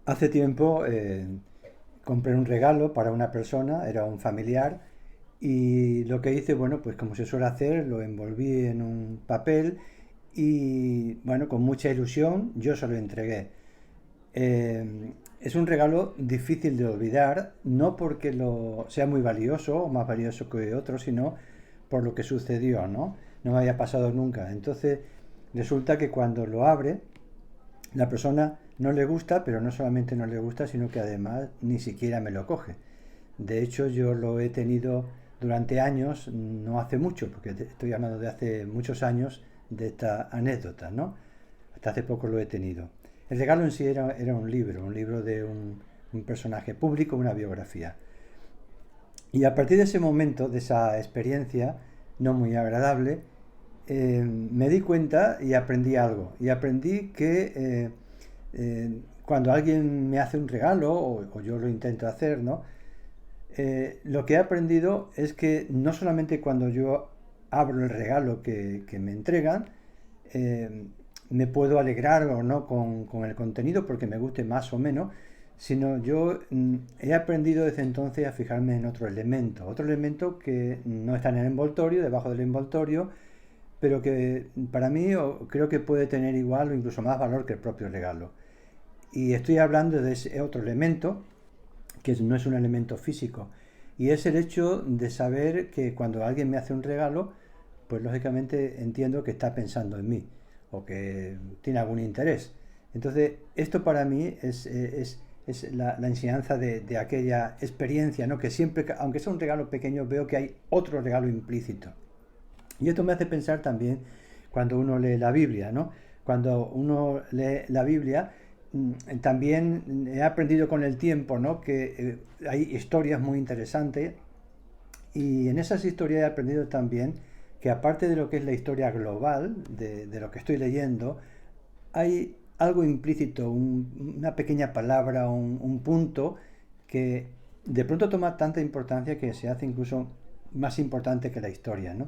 Hace tiempo compré un regalo para una persona, era un familiar, y lo que hice, bueno, pues como se suele hacer, lo envolví en un papel y, bueno, con mucha ilusión yo se lo entregué. Es un regalo difícil de olvidar, no porque sea muy valioso o más valioso que otro, sino por lo que sucedió, ¿no? No me había pasado nunca. Entonces, resulta que cuando lo abre, la persona no le gusta, pero no solamente no le gusta, sino que además ni siquiera me lo coge. De hecho, yo lo he tenido durante años, no hace mucho, porque estoy hablando de hace muchos años de esta anécdota, ¿no? Hasta hace poco lo he tenido. El regalo en sí era un libro de un personaje público, una biografía. Y a partir de ese momento, de esa experiencia no muy agradable, me di cuenta y aprendí algo. Y aprendí que cuando alguien me hace un regalo, o yo lo intento hacer, ¿no? Lo que he aprendido es que no solamente cuando yo abro el regalo que me entregan, eh, me puedo alegrar o no con el contenido porque me guste más o menos, sino yo he aprendido desde entonces a fijarme en otro elemento que no está en el envoltorio, debajo del envoltorio, pero que para mí creo que puede tener igual o incluso más valor que el propio regalo. Y estoy hablando de ese otro elemento, que no es un elemento físico, y es el hecho de saber que cuando alguien me hace un regalo, pues lógicamente entiendo que está pensando en mí o que tiene algún interés. Entonces, esto para mí es la enseñanza de aquella experiencia, ¿no? Que siempre, aunque sea un regalo pequeño, veo que hay otro regalo implícito. Y esto me hace pensar también cuando uno lee la Biblia, ¿no? Cuando uno lee la Biblia, también he aprendido con el tiempo, ¿no? Que hay historias muy interesantes y en esas historias he aprendido también que aparte de lo que es la historia global de lo que estoy leyendo, hay algo implícito, una pequeña palabra, un punto que de pronto toma tanta importancia que se hace incluso más importante que la historia, ¿no?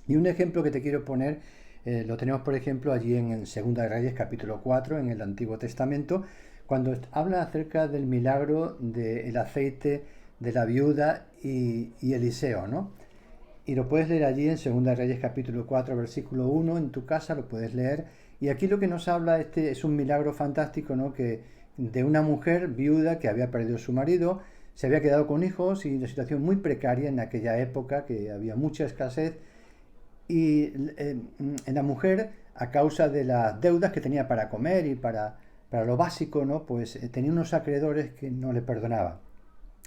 Y un ejemplo que te quiero poner, lo tenemos por ejemplo allí en Segunda de Reyes capítulo 4 en el Antiguo Testamento, cuando habla acerca del milagro del aceite de la viuda y Eliseo, ¿no? Y lo puedes leer allí en Segunda de Reyes capítulo 4 versículo 1 en tu casa lo puedes leer. Y aquí lo que nos habla es un milagro fantástico, ¿no? Que de una mujer viuda que había perdido a su marido, se había quedado con hijos y una situación muy precaria en aquella época, que había mucha escasez, y en la mujer, a causa de las deudas que tenía para comer y para lo básico, ¿no? Pues tenía unos acreedores que no le perdonaban.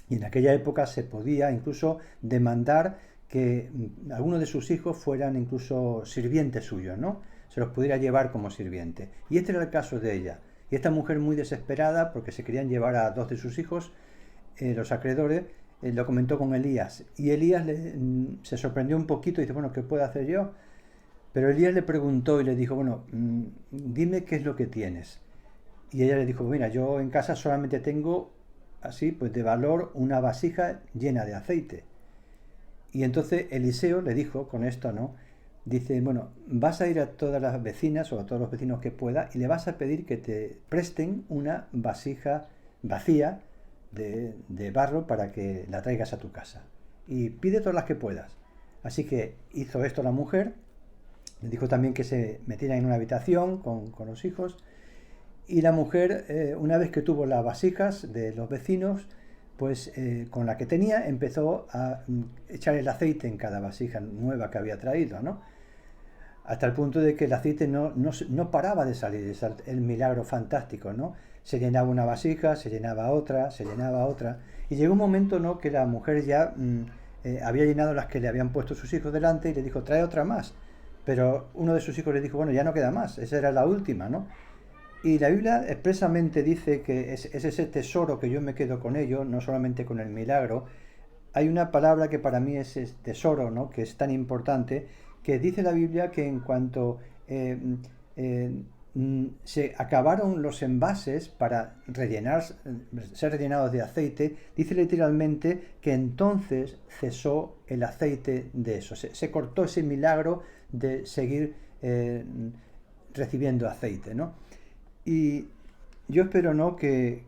Y en aquella época se podía incluso demandar que algunos de sus hijos fueran incluso sirvientes suyos, ¿no? Se los pudiera llevar como sirviente. Y este era el caso de ella. Y esta mujer muy desesperada, porque se querían llevar a dos de sus hijos, los acreedores, lo comentó con Elías. Y Elías se sorprendió un poquito y dice, bueno, ¿qué puedo hacer yo? Pero Elías le preguntó y le dijo, bueno, dime qué es lo que tienes. Y ella le dijo, mira, yo en casa solamente tengo así, pues de valor, una vasija llena de aceite. Y entonces Eliseo le dijo con esto, ¿no? Dice, bueno, vas a ir a todas las vecinas o a todos los vecinos que pueda y le vas a pedir que te presten una vasija vacía de barro para que la traigas a tu casa. Y pide todas las que puedas. Así que hizo esto la mujer, le dijo también que se metiera en una habitación con los hijos y la mujer, una vez que tuvo las vasijas de los vecinos, pues con la que tenía empezó a echar el aceite en cada vasija nueva que había traído, ¿no? Hasta el punto de que el aceite no paraba de salir, es el milagro fantástico, ¿no? Se llenaba una vasija, se llenaba otra, se llenaba otra, y llegó un momento, ¿no? Que la mujer ya había llenado las que le habían puesto sus hijos delante y le dijo, trae otra más. Pero uno de sus hijos le dijo, bueno, ya no queda más, esa era la última, ¿no? Y la Biblia expresamente dice que es ese tesoro que yo me quedo con ello, no solamente con el milagro. Hay una palabra que para mí es tesoro, ¿no? Que es tan importante, que dice la Biblia que en cuanto eh, se acabaron los envases para ser rellenados de aceite, dice literalmente que entonces cesó el aceite de eso. Se cortó ese milagro de seguir recibiendo aceite, ¿no? Y yo espero, ¿no? Que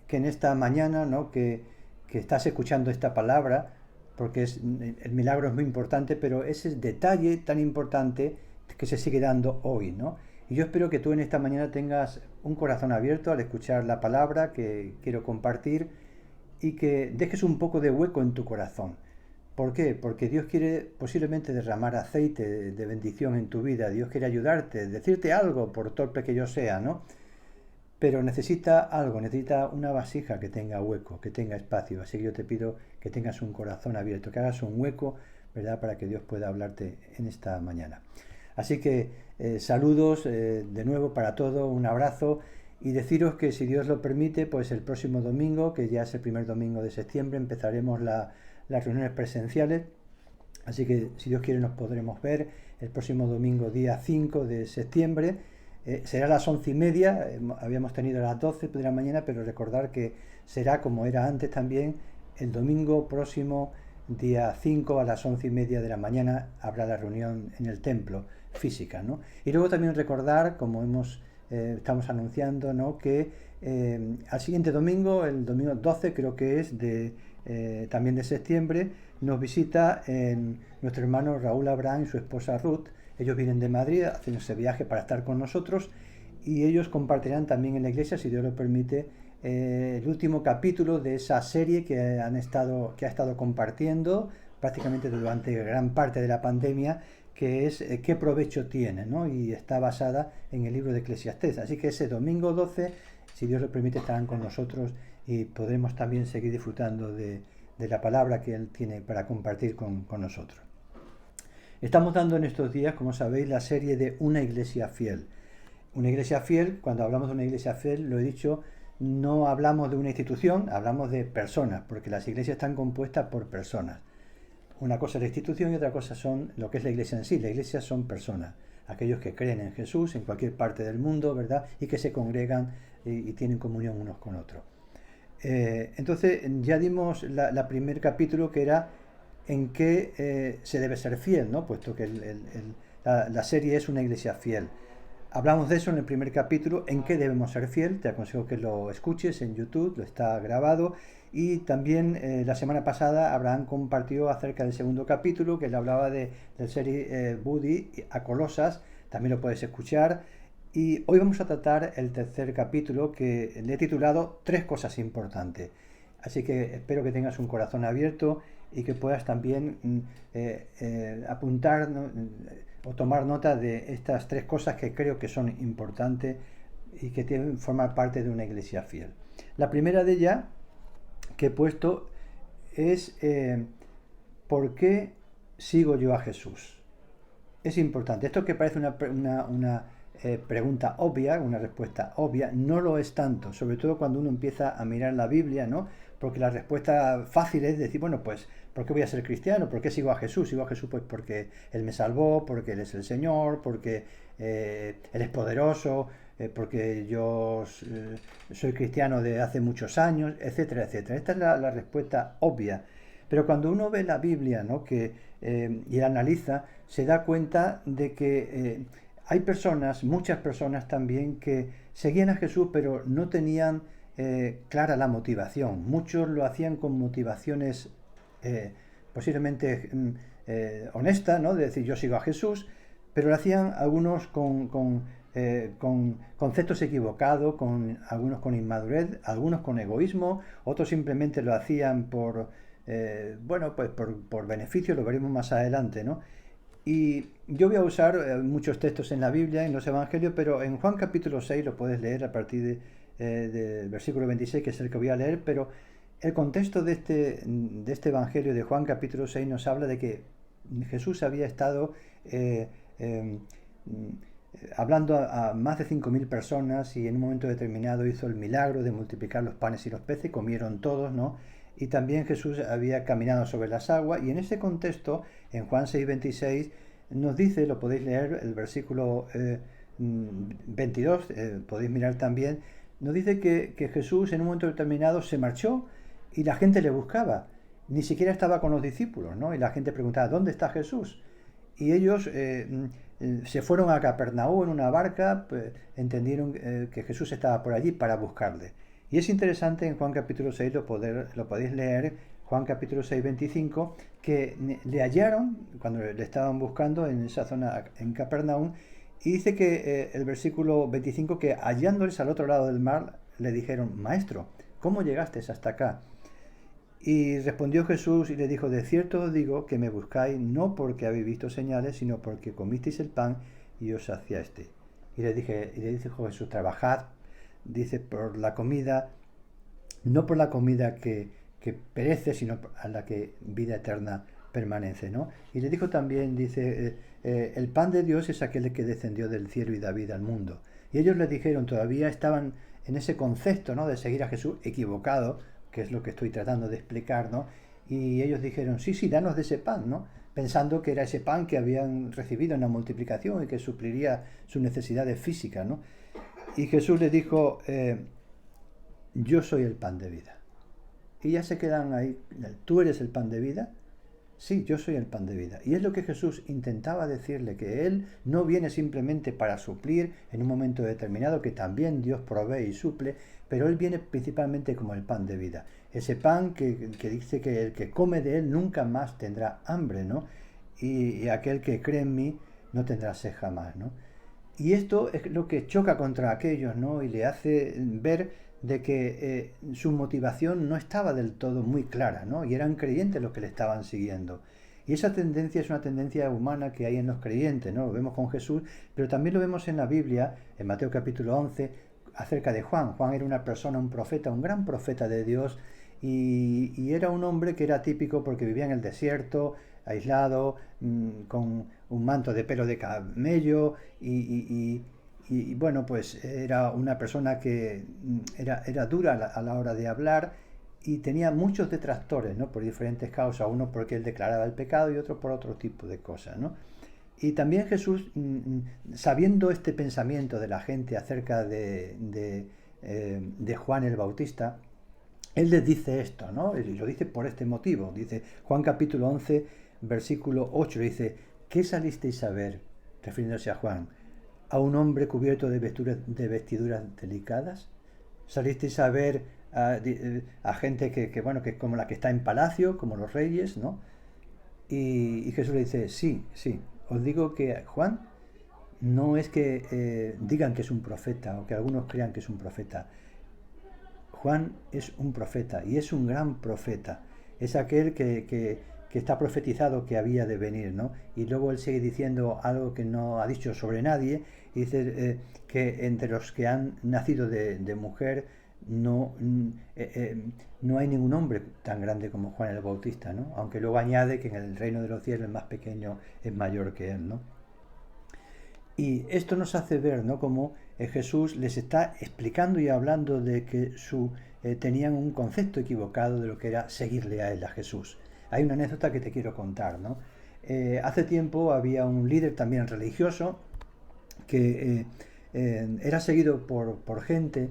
en esta mañana, ¿no? Que estás escuchando esta palabra, porque el milagro es muy importante, pero ese detalle tan importante que se sigue dando hoy, ¿no? Y yo espero que tú en esta mañana tengas un corazón abierto al escuchar la palabra que quiero compartir y que dejes un poco de hueco en tu corazón. ¿Por qué? Porque Dios quiere posiblemente derramar aceite de bendición en tu vida. Dios quiere ayudarte, decirte algo, por torpe que yo sea, ¿no? Pero necesita algo, necesita una vasija que tenga hueco, que tenga espacio. Así que yo te pido que tengas un corazón abierto, que hagas un hueco, ¿verdad? Para que Dios pueda hablarte en esta mañana. Así que saludos de nuevo para todos, un abrazo y deciros que si Dios lo permite, pues el próximo domingo, que ya es el primer domingo de septiembre, empezaremos las reuniones presenciales. Así que si Dios quiere nos podremos ver el próximo domingo día 5 de septiembre. Será a las 11:30, habíamos tenido a las 12 de la mañana, pero recordar que será como era antes también, el domingo próximo día 5 a las 11:30 de la mañana habrá la reunión en el templo física, ¿no? Y luego también recordar, como estamos anunciando, ¿no? Que al siguiente domingo, el domingo 12 creo que es también de septiembre, nos visita nuestro hermano Raúl Abraham y su esposa Ruth. Ellos vienen de Madrid, hacen ese viaje para estar con nosotros y ellos compartirán también en la iglesia, si Dios lo permite, el último capítulo de esa serie que ha estado compartiendo prácticamente durante gran parte de la pandemia, que es ¿qué provecho tiene? ¿No? Y está basada en el libro de Eclesiastés. Así que ese domingo 12, si Dios lo permite, estarán con nosotros y podremos también seguir disfrutando de la palabra que Él tiene para compartir con nosotros. Estamos dando en estos días, como sabéis, la serie de Una Iglesia Fiel. Una iglesia fiel, cuando hablamos de una iglesia fiel, lo he dicho, no hablamos de una institución, hablamos de personas, porque las iglesias están compuestas por personas. Una cosa es la institución y otra cosa son lo que es la iglesia en sí. La iglesia son personas, aquellos que creen en Jesús en cualquier parte del mundo, ¿verdad? Y que se congregan y tienen comunión unos con otros. Entonces ya dimos la primer capítulo, que era en qué se debe ser fiel, ¿no? Puesto que la serie es una iglesia fiel. Hablamos de eso en el primer capítulo, en qué debemos ser fiel. Te aconsejo que lo escuches en YouTube, lo está grabado. Y también la semana pasada Abraham compartió acerca del segundo capítulo, que él hablaba de la serie Buddy a Colosas, también lo puedes escuchar. Y hoy vamos a tratar el tercer capítulo, que le he titulado Tres cosas importantes. Así que espero que tengas un corazón abierto y que puedas también apuntar, ¿no? O tomar nota de estas tres cosas que creo que son importantes y que deben formar parte de una iglesia fiel. La primera de ellas que he puesto es ¿por qué sigo yo a Jesús? Es importante. Esto que parece una pregunta obvia, una respuesta obvia, no lo es tanto, sobre todo cuando uno empieza a mirar la Biblia, ¿no? Porque la respuesta fácil es decir, bueno, pues, ¿por qué voy a ser cristiano? ¿Por qué sigo a Jesús? Sigo a Jesús pues porque Él me salvó, porque Él es el Señor, porque Él es poderoso, porque yo soy cristiano de hace muchos años, etcétera, etcétera. Esta es la respuesta obvia. Pero cuando uno ve la Biblia, ¿no? Y la analiza, se da cuenta de que hay personas, muchas personas también, que seguían a Jesús, pero no tenían clara la motivación. Muchos lo hacían con motivaciones posiblemente honestas, ¿no? De decir, yo sigo a Jesús, pero lo hacían algunos con conceptos equivocados, algunos con inmadurez, algunos con egoísmo, otros simplemente lo hacían bueno, pues por beneficio, lo veremos más adelante, ¿no? Y yo voy a usar muchos textos en la Biblia, en los Evangelios, pero en Juan capítulo 6 lo puedes leer a partir del versículo 26, que es el que voy a leer, pero el contexto de este Evangelio de Juan capítulo 6 nos habla de que Jesús había estado hablando a más de 5.000 personas y en un momento determinado hizo el milagro de multiplicar los panes y los peces, comieron todos, ¿no? Y también Jesús había caminado sobre las aguas, y en ese contexto, en Juan 6:26, nos dice, lo podéis leer, el versículo 22, podéis mirar también, nos dice que Jesús en un momento determinado se marchó y la gente le buscaba. Ni siquiera estaba con los discípulos, ¿no? Y la gente preguntaba, ¿dónde está Jesús? Y ellos se fueron a Capernaum en una barca, pues, entendieron que Jesús estaba por allí para buscarle. Y es interesante en Juan capítulo 6, lo podéis leer, Juan capítulo 6, 25, que le hallaron cuando le estaban buscando en esa zona en Capernaum, y dice que el versículo 25, que hallándoles al otro lado del mar, le dijeron, Maestro, ¿cómo llegaste hasta acá? Y respondió Jesús y le dijo, de cierto os digo que me buscáis no porque habéis visto señales, sino porque comisteis el pan y os saciasteis. Y le dijo Jesús, trabajad, dice, por la comida, no por la comida que perece, sino a la que vida eterna permanece, ¿no? Y le dijo también, dice, el pan de Dios es aquel que descendió del cielo y da vida al mundo. Y ellos le dijeron, todavía estaban en ese concepto, ¿no?, de seguir a Jesús equivocado, que es lo que estoy tratando de explicar, ¿no? Y ellos dijeron, sí, sí, danos de ese pan, ¿no? Pensando que era ese pan que habían recibido en la multiplicación y que supliría sus necesidades físicas, ¿no? Y Jesús les dijo, yo soy el pan de vida. Y ya se quedan ahí, ¿tú eres el pan de vida? Sí, yo soy el pan de vida. Y es lo que Jesús intentaba decirle, que Él no viene simplemente para suplir en un momento determinado, que también Dios provee y suple, pero Él viene principalmente como el pan de vida. Ese pan que dice que el que come de Él nunca más tendrá hambre, ¿no? Y aquel que cree en mí no tendrá sed jamás, ¿no? Y esto es lo que choca contra aquellos, ¿no? Y le hace ver de que su motivación no estaba del todo muy clara, ¿no? Y eran creyentes los que le estaban siguiendo. Y esa tendencia es una tendencia humana que hay en los creyentes, ¿no? Lo vemos con Jesús, pero también lo vemos en la Biblia, en Mateo capítulo 11, acerca de Juan. Juan era una persona, un profeta, un gran profeta de Dios, y era un hombre que era típico porque vivía en el desierto, aislado, con un manto de pelo de camello, y bueno, pues era una persona que era dura a la hora de hablar, y tenía muchos detractores, ¿no?, por diferentes causas, uno porque él declaraba el pecado y otro por otro tipo de cosas, ¿no? Y también Jesús, sabiendo este pensamiento de la gente acerca de Juan el Bautista, él les dice esto, ¿no? Y lo dice por este motivo. Dice Juan capítulo 11, versículo 8, dice, ¿qué salisteis a ver? Refiriéndose a Juan, ¿a un hombre cubierto de vestiduras delicadas? ¿Salisteis a ver a gente bueno, que como la que está en palacio, como los reyes, ¿no? Y Jesús le dice, sí, sí, os digo que Juan no es que digan que es un profeta o que algunos crean que es un profeta. Juan es un profeta y es un gran profeta. Es aquel que está profetizado que había de venir, ¿no? Y luego él sigue diciendo algo que no ha dicho sobre nadie, y dice que entre los que han nacido de mujer no hay ningún hombre tan grande como Juan el Bautista, ¿no? Aunque luego añade que en el reino de los cielos el más pequeño es mayor que él, ¿no? Y esto nos hace ver, ¿no?, cómo Jesús les está explicando y hablando de que tenían un concepto equivocado de lo que era seguirle a él, a Jesús. Hay una anécdota que te quiero contar, ¿no? Hace tiempo había un líder también religioso que era seguido por gente,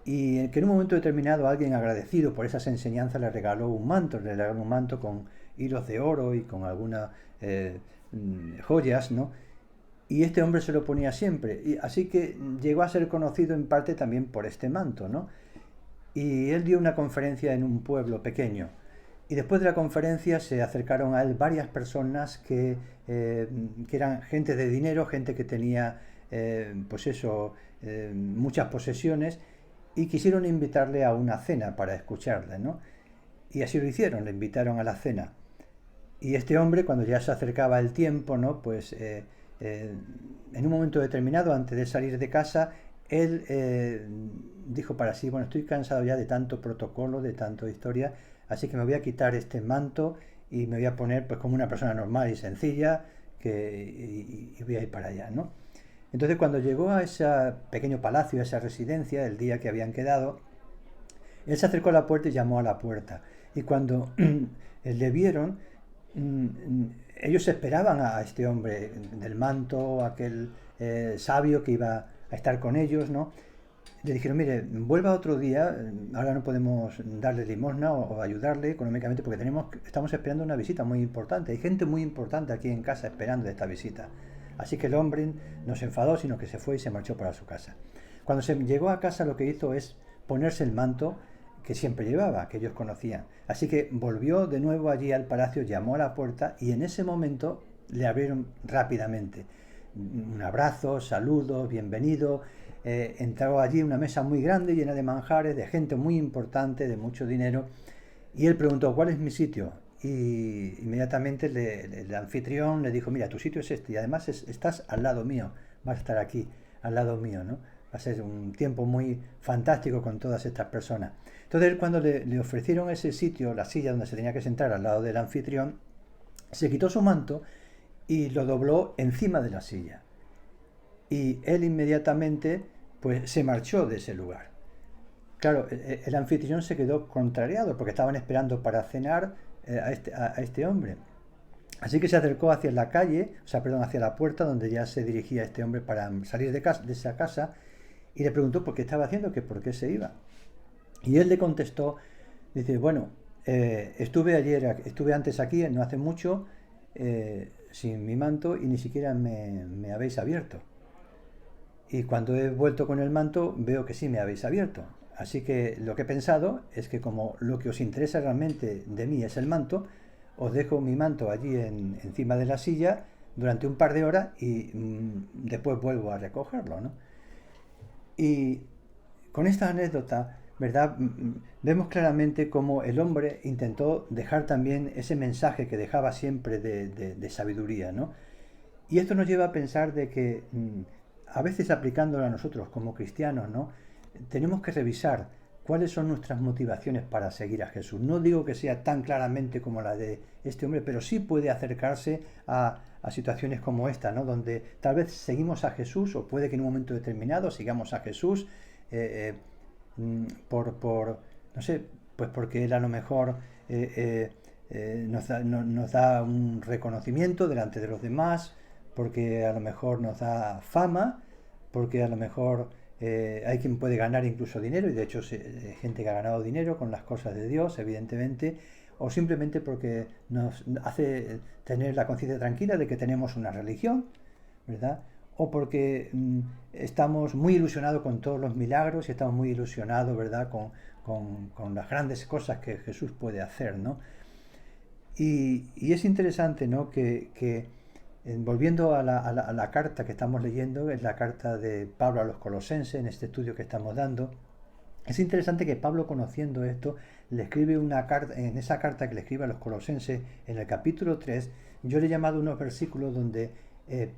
y que en un momento determinado alguien agradecido por esas enseñanzas le regaló un manto con hilos de oro y con algunas joyas, ¿no? Y este hombre se lo ponía siempre, y así que llegó a ser conocido en parte también por este manto, ¿no? Y él dio una conferencia en un pueblo pequeño, y después de la conferencia se acercaron a él varias personas que eran gente de dinero, gente que tenía pues eso, muchas posesiones, y quisieron invitarle a una cena para escucharle, ¿no? Y así lo hicieron, le invitaron a la cena. Y este hombre, cuando ya se acercaba el tiempo, ¿no?, pues en un momento determinado, antes de salir de casa, él dijo para sí, bueno, estoy cansado ya de tanto protocolo, de tanto historia, así que me voy a quitar este manto y me voy a poner pues como una persona normal y sencilla, y voy a ir para allá, ¿no? Entonces, cuando llegó a ese pequeño palacio, a esa residencia, el día que habían quedado, él se acercó a la puerta y llamó a la puerta. Y cuando le vieron, ellos esperaban a este hombre del manto, aquel sabio que iba a estar con ellos, ¿no? Le dijeron, mire, vuelva otro día, ahora no podemos darle limosna o ayudarle económicamente porque estamos esperando una visita muy importante. Hay gente muy importante aquí en casa esperando esta visita. Así que el hombre no se enfadó, sino que se fue y se marchó para su casa. Cuando se llegó a casa, lo que hizo es ponerse el manto que siempre llevaba, que ellos conocían. Así que volvió de nuevo allí al palacio, llamó a la puerta y en ese momento le abrieron rápidamente. Un abrazo, saludos, bienvenido. Entró allí una mesa muy grande, llena de manjares, de gente muy importante, de mucho dinero. Y él preguntó, ¿cuál es mi sitio? Y inmediatamente el anfitrión le dijo, mira, tu sitio es este y además estás al lado mío, vas a estar aquí, al lado mío, ¿no? Va a ser un tiempo muy fantástico con todas estas personas. Entonces él, cuando le ofrecieron ese sitio, la silla donde se tenía que sentar al lado del anfitrión, se quitó su manto y lo dobló encima de la silla. Y él inmediatamente pues se marchó de ese lugar. Claro, el anfitrión se quedó contrariado porque estaban esperando para cenar a este hombre. Así que se acercó hacia la calle, o sea, perdón, hacia la puerta donde ya se dirigía este hombre para salir de esa casa y le preguntó por qué estaba haciendo, que por qué se iba. Y él le contestó, dice, bueno, estuve antes aquí, no hace mucho, sin mi manto y ni siquiera me habéis abierto. Y cuando he vuelto con el manto veo que sí me habéis abierto. Así que lo que he pensado es que como lo que os interesa realmente de mí es el manto, os dejo mi manto allí encima de la silla durante un par de horas y después vuelvo a recogerlo, ¿no? Y con esta anécdota, ¿verdad? Vemos claramente cómo el hombre intentó dejar también ese mensaje que dejaba siempre de sabiduría, ¿no? Y esto nos lleva a pensar de que a veces aplicándolo a nosotros como cristianos, ¿no? Tenemos que revisar cuáles son nuestras motivaciones para seguir a Jesús. No digo que sea tan claramente como la de este hombre, pero sí puede acercarse a situaciones como esta, ¿no? Donde tal vez seguimos a Jesús, o puede que en un momento determinado sigamos a Jesús no sé, pues porque Él a lo mejor nos da un reconocimiento delante de los demás, porque a lo mejor nos da fama, porque a lo mejor hay quien puede ganar incluso dinero, y de hecho hay gente que ha ganado dinero con las cosas de Dios, evidentemente, o simplemente porque nos hace tener la conciencia tranquila de que tenemos una religión, ¿verdad? O porque estamos muy ilusionados con todos los milagros y estamos muy ilusionados, ¿verdad?, con las grandes cosas que Jesús puede hacer, ¿no? Y es interesante, ¿no?, que volviendo a la carta que estamos leyendo, es la carta de Pablo a los Colosenses, en este estudio que estamos dando. Es interesante que Pablo, conociendo esto, le escribe una carta, en esa carta que le escribe a los Colosenses, en el capítulo 3, yo le he llamado unos versículos donde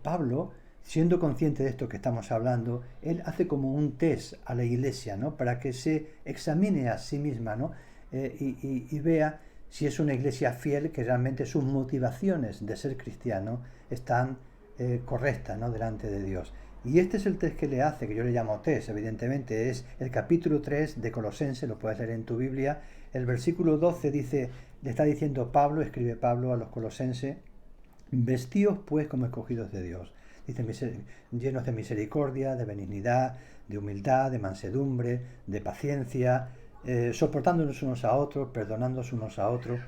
Pablo, siendo consciente de esto que estamos hablando, él hace como un test a la iglesia, ¿no?, para que se examine a sí misma, ¿no?, y vea si es una iglesia fiel, que realmente sus motivaciones de ser cristiano están correctas, ¿no?, delante de Dios. Y este es el test que le hace, que yo le llamo test, evidentemente, es el capítulo 3 de Colosenses, lo puedes leer en tu Biblia. El versículo 12 dice, le está diciendo Pablo, escribe Pablo a los Colosenses, vestíos pues como escogidos de Dios. Dice, llenos de misericordia, de benignidad, de humildad, de mansedumbre, de paciencia, soportándonos unos a otros, perdonándonos unos a otros,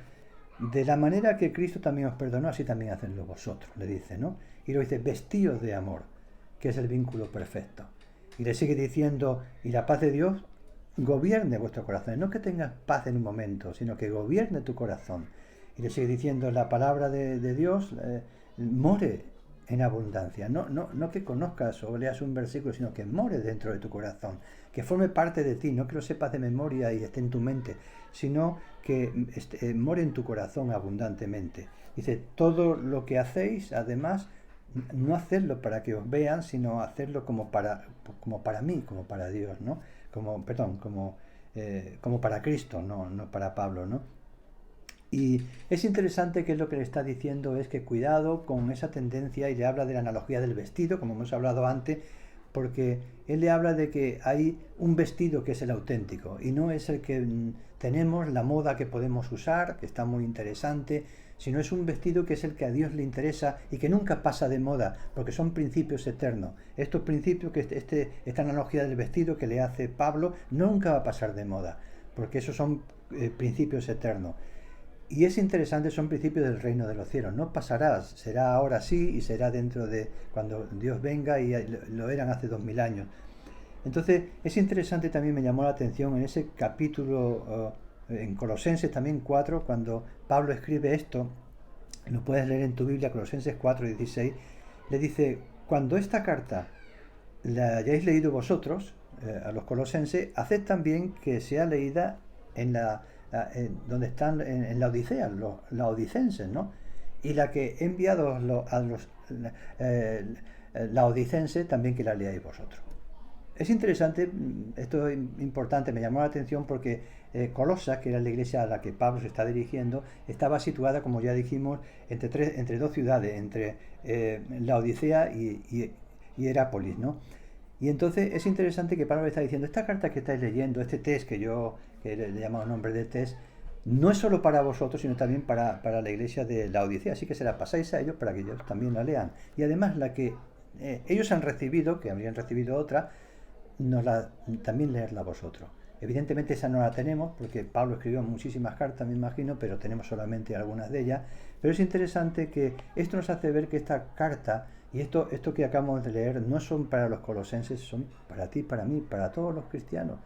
de la manera que Cristo también os perdonó, así también hacedlo vosotros, le dice, ¿no? Y lo dice, vestíos de amor, que es el vínculo perfecto. Y le sigue diciendo, y la paz de Dios gobierne vuestro corazón. No que tengas paz en un momento, sino que gobierne tu corazón. Y le sigue diciendo, la palabra de Dios more en abundancia. No que conozcas o leas un versículo, sino que more dentro de tu corazón, que forme parte de ti, no que lo sepas de memoria y esté en tu mente, sino que more en tu corazón abundantemente. Dice, todo lo que hacéis, además, no hacerlo para que os vean, sino hacerlo como para mí, como para Dios, ¿no? Como para Cristo, no para Pablo, ¿no? Y es interesante que lo que le está diciendo es que cuidado con esa tendencia, y le habla de la analogía del vestido, como hemos hablado antes, porque él le habla de que hay un vestido que es el auténtico y no es el que tenemos, la moda que podemos usar, que está muy interesante, sino es un vestido que es el que a Dios le interesa y que nunca pasa de moda, porque son principios eternos. Estos principios, esta analogía del vestido que le hace Pablo, nunca va a pasar de moda, porque esos son principios eternos. Y es interesante, son principios del reino de los cielos. No pasará, será ahora sí y será dentro de cuando Dios venga, y lo eran hace 2000 años. Entonces es interesante, también me llamó la atención en ese capítulo, en Colosenses también 4, cuando Pablo escribe esto, lo puedes leer en tu Biblia, Colosenses 4:16, le dice, cuando esta carta la hayáis leído vosotros, a los colosenses, haced también que sea leída en donde están en la Odisea, los laodicenses, ¿no? Y la que he enviado a los laodicenses, también que la leáis vosotros. Es interesante, esto es importante, me llamó la atención porque Colosas, que era la iglesia a la que Pablo se está dirigiendo, estaba situada, como ya dijimos, entre dos ciudades, entre la Odisea y Herápolis, ¿no? Y entonces es interesante que Pablo está diciendo, esta carta que estáis leyendo, este test que le llamamos nombre de test, no es solo para vosotros, sino también para la iglesia de la Odisea, así que se la pasáis a ellos para que ellos también la lean. Y además la que ellos han recibido, que habrían recibido otra, también leerla vosotros. Evidentemente esa no la tenemos porque Pablo escribió muchísimas cartas, me imagino, pero tenemos solamente algunas de ellas. Pero es interesante que esto nos hace ver que esta carta y esto que acabamos de leer no son para los colosenses, son para ti, para mí, para todos los cristianos.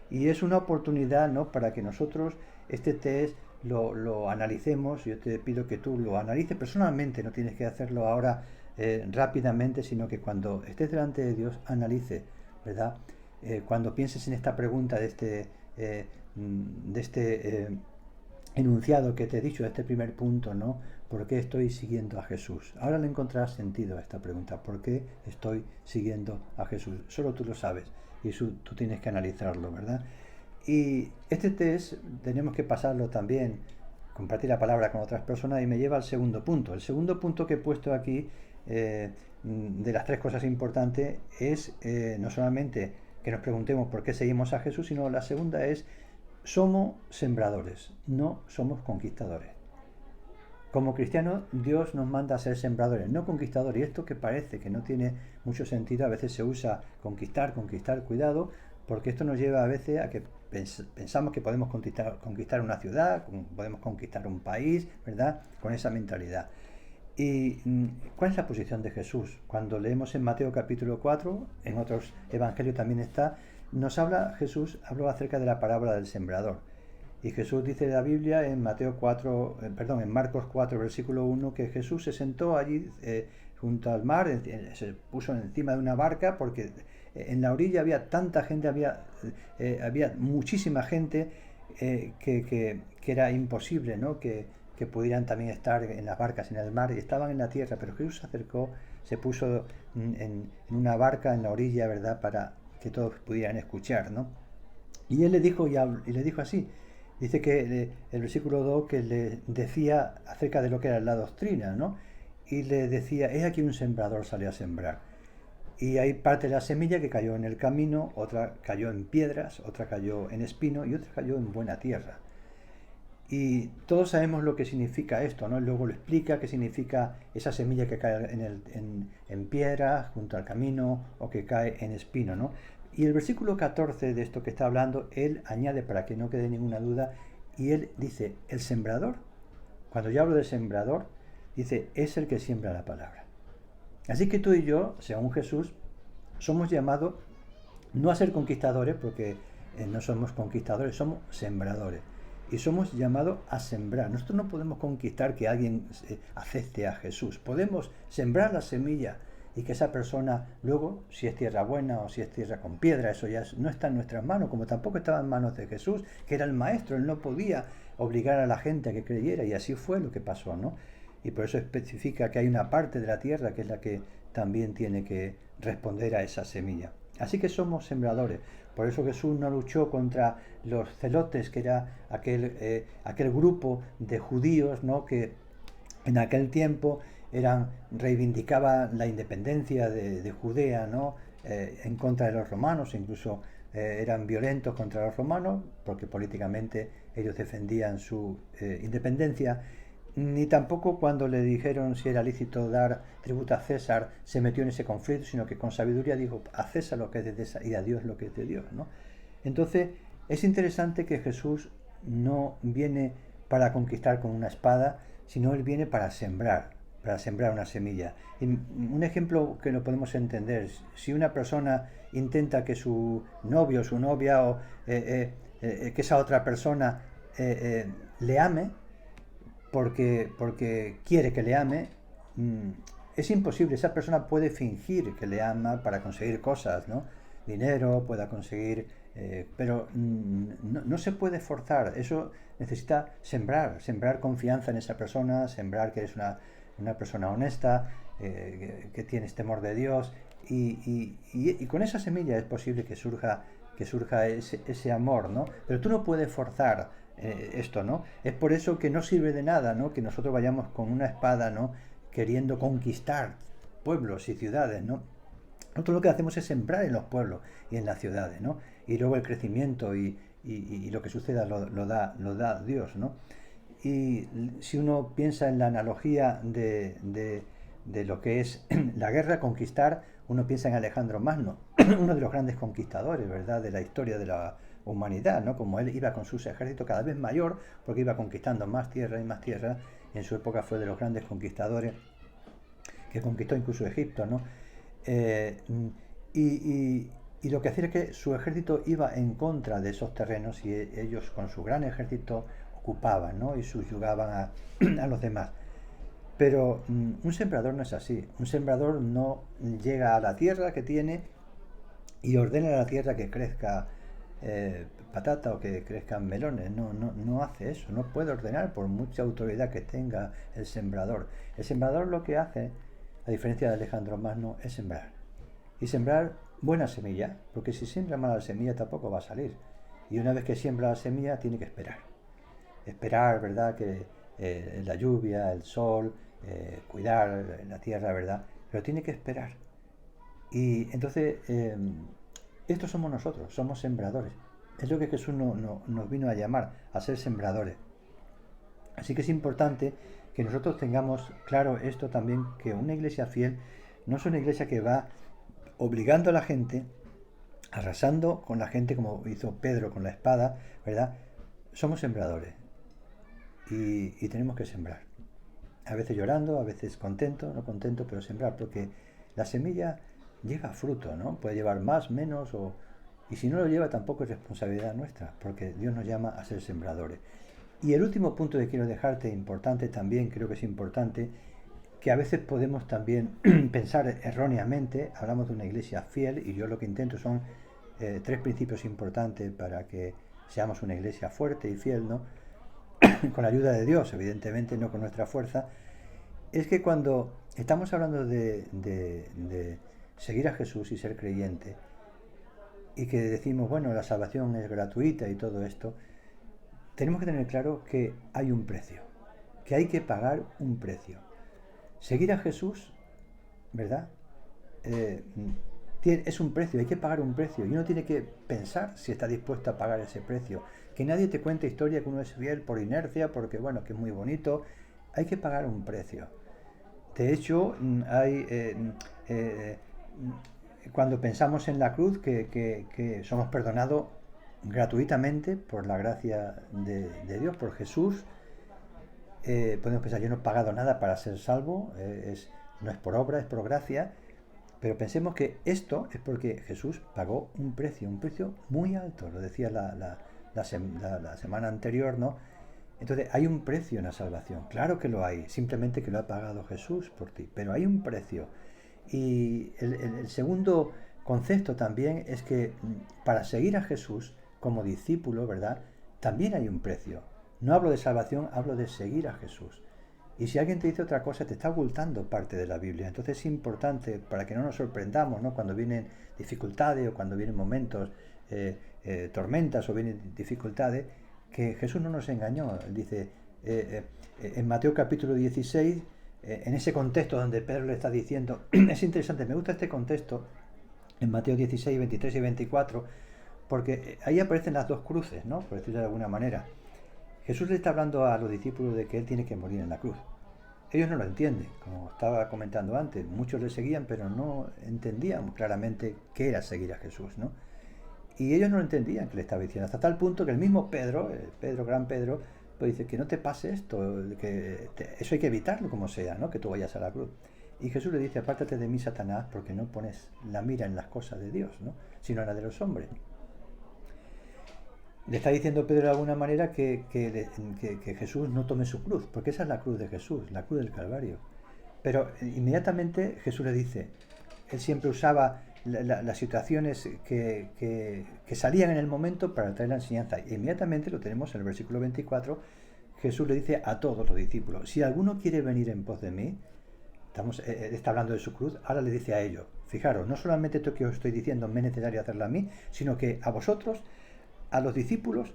Y es una oportunidad, ¿no?, para que nosotros este test lo analicemos. Yo te pido que tú lo analices personalmente, no tienes que hacerlo ahora rápidamente, sino que cuando estés delante de Dios analice, ¿verdad? Cuando pienses en esta pregunta de este enunciado que te he dicho, de este primer punto, ¿no? ¿Por qué estoy siguiendo a Jesús? Ahora le encontrarás sentido a esta pregunta. ¿Por qué estoy siguiendo a Jesús? Solo tú lo sabes y tú tienes que analizarlo, ¿verdad? Y este test tenemos que pasarlo también, compartir la palabra con otras personas, y me lleva al segundo punto. El segundo punto que he puesto aquí, de las tres cosas importantes, es no solamente que nos preguntemos por qué seguimos a Jesús, sino la segunda es, somos sembradores, no somos conquistadores. Como cristianos, Dios nos manda a ser sembradores, no conquistadores. Y esto, que parece que no tiene mucho sentido, a veces se usa conquistar, cuidado, porque esto nos lleva a veces a que pensamos que podemos conquistar una ciudad, podemos conquistar un país, ¿verdad? Con esa mentalidad. ¿Y cuál es la posición de Jesús? Cuando leemos en Mateo capítulo 4, en otros evangelios también está, Jesús habló acerca de la parábola del sembrador. Y Jesús dice en la Biblia, en en Marcos 4, versículo 1, que Jesús se sentó allí junto al mar, se puso encima de una barca, porque en la orilla había tanta gente, había muchísima gente, que era imposible, ¿no?, que pudieran también estar en las barcas en el mar, y estaban en la tierra. Pero Jesús se acercó, se puso en una barca en la orilla, ¿verdad?, para que todos pudieran escuchar, ¿no? Y él le dijo, y le dijo así, dice que el versículo 2, que le decía acerca de lo que era la doctrina, ¿no? Y le decía, he aquí un sembrador salió a sembrar. Y hay parte de la semilla que cayó en el camino, otra cayó en piedras, otra cayó en espino y otra cayó en buena tierra. Y todos sabemos lo que significa esto, ¿no? Luego lo explica, qué significa esa semilla que cae en piedras junto al camino, o que cae en espino, ¿no? Y el versículo 14 de esto que está hablando, él añade, para que no quede ninguna duda, y él dice, el sembrador, cuando yo hablo de sembrador, dice, es el que siembra la palabra. Así que tú y yo, según Jesús, somos llamados no a ser conquistadores, porque no somos conquistadores, somos sembradores. Y somos llamados a sembrar. Nosotros no podemos conquistar que alguien acepte a Jesús. Podemos sembrar la semilla y que esa persona luego, si es tierra buena o si es tierra con piedra, eso ya no está en nuestras manos, como tampoco estaba en manos de Jesús, que era el maestro. Él no podía obligar a la gente a que creyera, y así fue lo que pasó, ¿no? Y por eso especifica que hay una parte de la tierra que es la que también tiene que responder a esa semilla. Así que somos sembradores. Por eso Jesús no luchó contra los celotes, que era aquel grupo de judíos, ¿no?, que en aquel tiempo reivindicaban la independencia de Judea, ¿no?, en contra de los romanos. Incluso eran violentos contra los romanos, porque políticamente ellos defendían su independencia. Ni tampoco, cuando le dijeron si era lícito dar tributo a César, se metió en ese conflicto, sino que con sabiduría dijo, a César lo que es de César y a Dios lo que es de Dios, ¿no? Entonces es interesante que Jesús no viene para conquistar con una espada, sino Él viene para sembrar una semilla. Y un ejemplo que lo podemos entender, si una persona intenta que su novio, su novia o que esa otra persona le ame, porque quiere que le ame, es imposible. Esa persona puede fingir que le ama para conseguir cosas, ¿no? Dinero, pueda conseguir, pero no se puede forzar. Eso necesita sembrar confianza en esa persona, sembrar que es una persona honesta, que tienes temor de Dios, y con esa semilla es posible que surja ese amor, ¿no? Pero tú no puedes forzar esto, ¿no? Es por eso que no sirve de nada, ¿no? Que nosotros vayamos con una espada, ¿no? Queriendo conquistar pueblos y ciudades, ¿no? Nosotros lo que hacemos es sembrar en los pueblos y en las ciudades, ¿no? Y luego el crecimiento y lo que suceda lo da Dios, ¿no? Y si uno piensa en la analogía de lo que es la guerra, conquistar, uno piensa en Alejandro Magno, uno de los grandes conquistadores, ¿verdad?, de la historia de la humanidad, ¿no? Como él iba con sus ejércitos cada vez mayor, porque iba conquistando más tierra y más tierra. En su época fue de los grandes conquistadores, que conquistó incluso Egipto, ¿no? Eh, y lo que hacía es que su ejército iba en contra de esos terrenos y ellos con su gran ejército ocupaban, ¿no? Y subyugaban a los demás. Pero un sembrador no es así. Un sembrador no llega a la tierra que tiene y ordena a la tierra que crezca patata o que crezcan melones. No hace eso. No puede ordenar por mucha autoridad que tenga el sembrador. El sembrador lo que hace, a diferencia de Alejandro Magno, es sembrar. Y sembrar buena semilla, porque si siembra mala semilla tampoco va a salir. Y una vez que siembra la semilla tiene que esperar. Esperar, ¿verdad? Que la lluvia, el sol, cuidar la tierra, ¿verdad? Pero tiene que esperar. Y entonces, estos somos nosotros, somos sembradores. Es lo que Jesús nos vino a llamar, a ser sembradores. Así que es importante que nosotros tengamos claro esto también, que una iglesia fiel no es una iglesia que va obligando a la gente, arrasando con la gente como hizo Pedro con la espada, ¿verdad? Somos sembradores y tenemos que sembrar. A veces llorando, a veces contento, no contento, pero sembrar, porque la semilla lleva fruto, ¿no? Puede llevar más, menos, y si no lo lleva tampoco es responsabilidad nuestra, porque Dios nos llama a ser sembradores. Y el último punto que quiero dejarte, importante también, creo que es importante, que a veces podemos también pensar erróneamente. Hablamos de una iglesia fiel y yo lo que intento son 3 principios importantes para que seamos una iglesia fuerte y fiel, ¿no? Con la ayuda de Dios, evidentemente, no con nuestra fuerza. Es que cuando estamos hablando de seguir a Jesús y ser creyente, y que decimos, bueno, la salvación es gratuita y todo esto, tenemos que tener claro que hay un precio, que hay que pagar un precio. Seguir a Jesús, ¿verdad? Es un precio, hay que pagar un precio y uno tiene que pensar si está dispuesto a pagar ese precio. Que nadie te cuente historia que uno es fiel por inercia, porque bueno, que es muy bonito. Hay que pagar un precio. De hecho, cuando pensamos en la cruz, que somos perdonados gratuitamente por la gracia de Dios, por Jesús, podemos pensar, yo no he pagado nada para ser salvo, no es por obra, es por gracia, pero pensemos que esto es porque Jesús pagó un precio muy alto, lo decía la semana anterior, ¿no? Entonces hay un precio en la salvación, claro que lo hay, simplemente que lo ha pagado Jesús por ti, pero hay un precio. Y el segundo concepto también es que para seguir a Jesús como discípulo, ¿verdad? También hay un precio. No hablo de salvación, hablo de seguir a Jesús. Y si alguien te dice otra cosa, te está ocultando parte de la Biblia. Entonces es importante, para que no nos sorprendamos, ¿no? Cuando vienen dificultades o cuando vienen momentos, tormentas o vienen dificultades, que Jesús no nos engañó. Él dice, en Mateo capítulo 16, en ese contexto donde Pedro le está diciendo, es interesante, me gusta este contexto, en Mateo 16, 23 y 24, porque ahí aparecen las dos cruces, ¿no? Por decirlo de alguna manera. Jesús le está hablando a los discípulos de que Él tiene que morir en la cruz. Ellos no lo entienden, como estaba comentando antes. Muchos le seguían, pero no entendían claramente qué era seguir a Jesús, ¿no? Y ellos no lo entendían que le estaba diciendo, hasta tal punto que el mismo Pedro, gran Pedro, pues dice que no te pase esto, eso hay que evitarlo como sea, ¿no? Que tú vayas a la cruz. Y Jesús le dice, apártate de mí, Satanás, porque no pones la mira en las cosas de Dios, ¿no? Sino en la de los hombres. Le está diciendo Pedro de alguna manera que Jesús no tome su cruz, porque esa es la cruz de Jesús, la cruz del Calvario. Pero inmediatamente Jesús le dice, él siempre usaba las situaciones que salían en el momento para traer la enseñanza. E inmediatamente lo tenemos en el versículo 24, Jesús le dice a todos los discípulos, si alguno quiere venir en pos de mí, está hablando de su cruz, ahora le dice a ellos, fijaros, no solamente esto que os estoy diciendo me es necesario hacerlo a mí, sino que a vosotros, a los discípulos,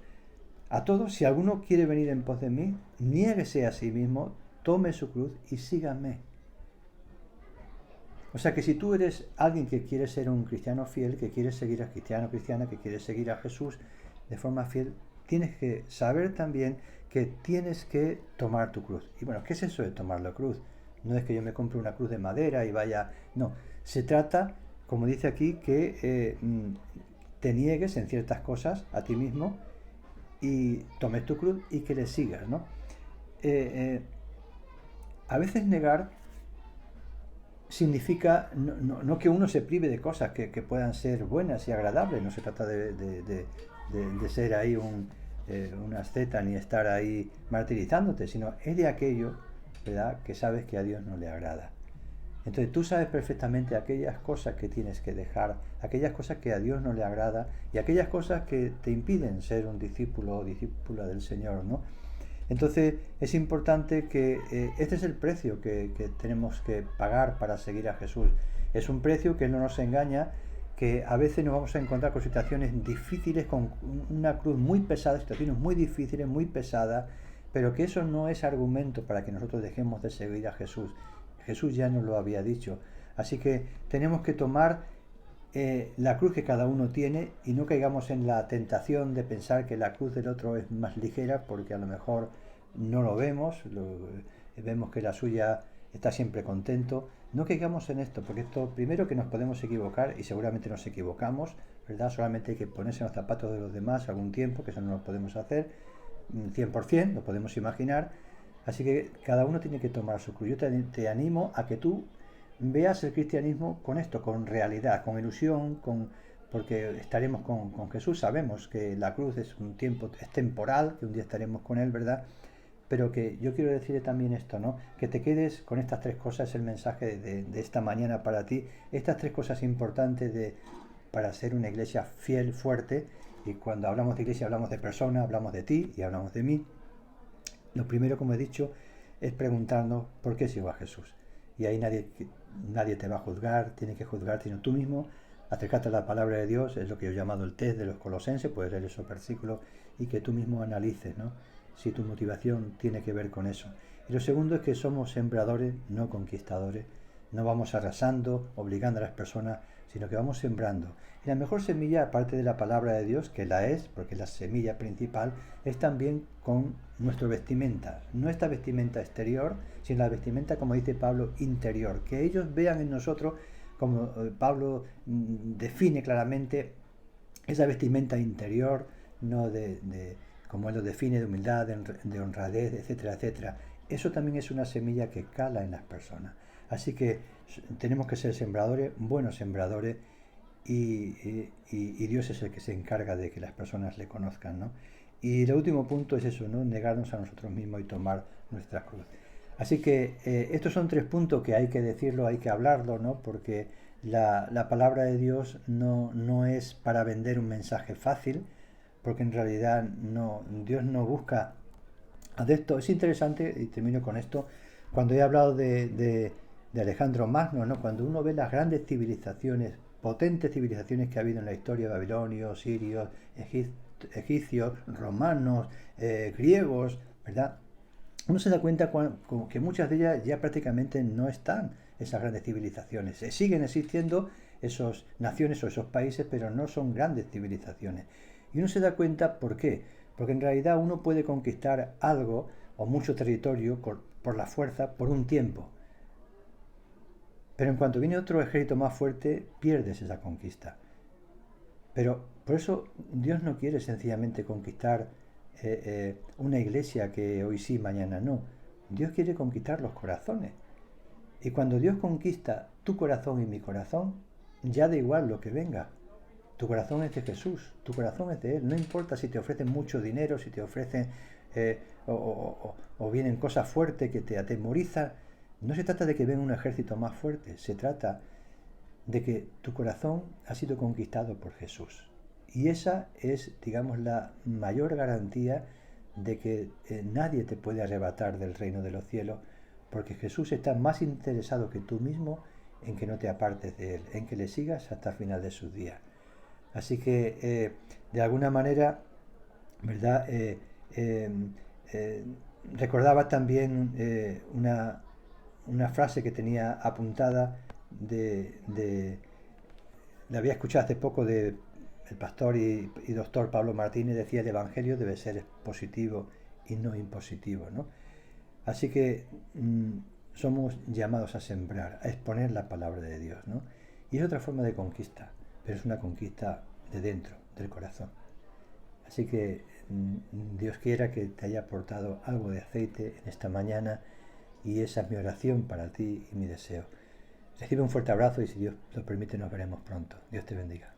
a todos, si alguno quiere venir en pos de mí, niéguese a sí mismo, tome su cruz y sígame. O sea que si tú eres alguien que quiere ser un cristiano fiel, que quiere seguir a cristiana, que quiere seguir a Jesús de forma fiel, tienes que saber también que tienes que tomar tu cruz. Y bueno, ¿qué es eso de tomar la cruz? No es que yo me compre una cruz de madera y vaya... No, se trata, como dice aquí, que te niegues en ciertas cosas a ti mismo y tomes tu cruz y que le sigas, ¿no? A veces negar significa no que uno se prive de cosas que puedan ser buenas y agradables, no se trata de ser ahí un asceta ni estar ahí martirizándote, sino es de aquello, ¿verdad?, que sabes que a Dios no le agrada. Entonces tú sabes perfectamente aquellas cosas que tienes que dejar, aquellas cosas que a Dios no le agrada y aquellas cosas que te impiden ser un discípulo o discípula del Señor, ¿no? Entonces es importante que este es el precio que tenemos que pagar para seguir a Jesús. Es un precio que no nos engaña, que a veces nos vamos a encontrar con situaciones difíciles, con una cruz muy pesada, situaciones muy difíciles, muy pesadas, pero que eso no es argumento para que nosotros dejemos de seguir a Jesús. Jesús ya nos lo había dicho. Así que tenemos que tomar la cruz que cada uno tiene y no caigamos en la tentación de pensar que la cruz del otro es más ligera, porque a lo mejor no lo vemos, vemos que la suya está siempre contento. No caigamos en esto, porque esto, primero, que nos podemos equivocar y seguramente nos equivocamos, ¿verdad? Solamente hay que ponerse en los zapatos de los demás algún tiempo, que eso no lo podemos hacer 100%, lo podemos imaginar. Así que cada uno tiene que tomar su cruz. Yo te animo a que tú veas el cristianismo con esto, con realidad, con ilusión, porque estaremos con Jesús. Sabemos que la cruz es un tiempo, es temporal, que un día estaremos con Él, ¿verdad? Pero que yo quiero decirle también esto, ¿no? Que te quedes con estas tres cosas, es el mensaje de esta mañana para ti. Estas tres cosas importantes para ser una iglesia fiel, fuerte. Y cuando hablamos de iglesia hablamos de persona, hablamos de ti y hablamos de mí. Lo primero, como he dicho, es preguntarnos por qué sigo a Jesús. Y ahí nadie te va a juzgar, tiene que juzgarte sino tú mismo. Acercarte a la palabra de Dios, es lo que yo he llamado el test de los Colosenses, puedes leer esos versículos y que tú mismo analices, ¿no?, si tu motivación tiene que ver con eso. Y lo segundo es que somos sembradores, no conquistadores. No vamos arrasando, obligando a las personas, sino que vamos sembrando. Y la mejor semilla, aparte de la palabra de Dios, que la es, porque la semilla principal, es también con nuestra vestimenta. No esta vestimenta exterior, sino la vestimenta, como dice Pablo, interior. Que ellos vean en nosotros, como Pablo define claramente, esa vestimenta interior, no como él lo define, de humildad, de honradez, etcétera, etcétera. Eso también es una semilla que cala en las personas. Así que tenemos que ser sembradores, buenos sembradores, y Dios es el que se encarga de que las personas le conozcan, ¿no? Y el último punto es eso, ¿no? Negarnos a nosotros mismos y tomar nuestra cruz. Así que estos son tres puntos que hay que decirlo, hay que hablarlo, ¿no? Porque la palabra de Dios no es para vender un mensaje fácil, porque en realidad Dios no busca adeptos. Es interesante, y termino con esto, cuando he hablado de Alejandro Magno, ¿no? Cuando uno ve las grandes civilizaciones, potentes civilizaciones que ha habido en la historia, babilonios, sirios, egipcios, romanos, griegos, ¿verdad? Uno se da cuenta que muchas de ellas ya prácticamente no están, esas grandes civilizaciones. Siguen existiendo esas naciones o esos países, pero no son grandes civilizaciones. Y uno se da cuenta, ¿por qué? Porque en realidad uno puede conquistar algo o mucho territorio por la fuerza por un tiempo. Pero en cuanto viene otro ejército más fuerte, pierdes esa conquista. Pero por eso Dios no quiere sencillamente conquistar una iglesia que hoy sí, mañana no. Dios quiere conquistar los corazones. Y cuando Dios conquista tu corazón y mi corazón, ya da igual lo que venga. Tu corazón es de Jesús, tu corazón es de Él. No importa si te ofrecen mucho dinero, si te ofrecen o vienen cosas fuertes que te atemorizan. No se trata de que venga un ejército más fuerte, se trata de que tu corazón ha sido conquistado por Jesús. Y esa es, digamos, la mayor garantía de que nadie te puede arrebatar del reino de los cielos, porque Jesús está más interesado que tú mismo en que no te apartes de Él, en que le sigas hasta el final de sus días. Así que, de alguna manera, ¿verdad? Eh, eh, recordaba también una frase que tenía apuntada la había escuchado hace poco de el pastor y doctor Pablo Martínez. Decía: el evangelio debe ser positivo y no impositivo, ¿no? Así que somos llamados a sembrar, a exponer la palabra de Dios, ¿no? Y es otra forma de conquista, pero es una conquista de dentro, del corazón. Así que Dios quiera que te haya aportado algo de aceite en esta mañana, y esa es mi oración para ti y mi deseo. Recibe un fuerte abrazo y, si Dios lo permite, nos veremos pronto. Dios te bendiga.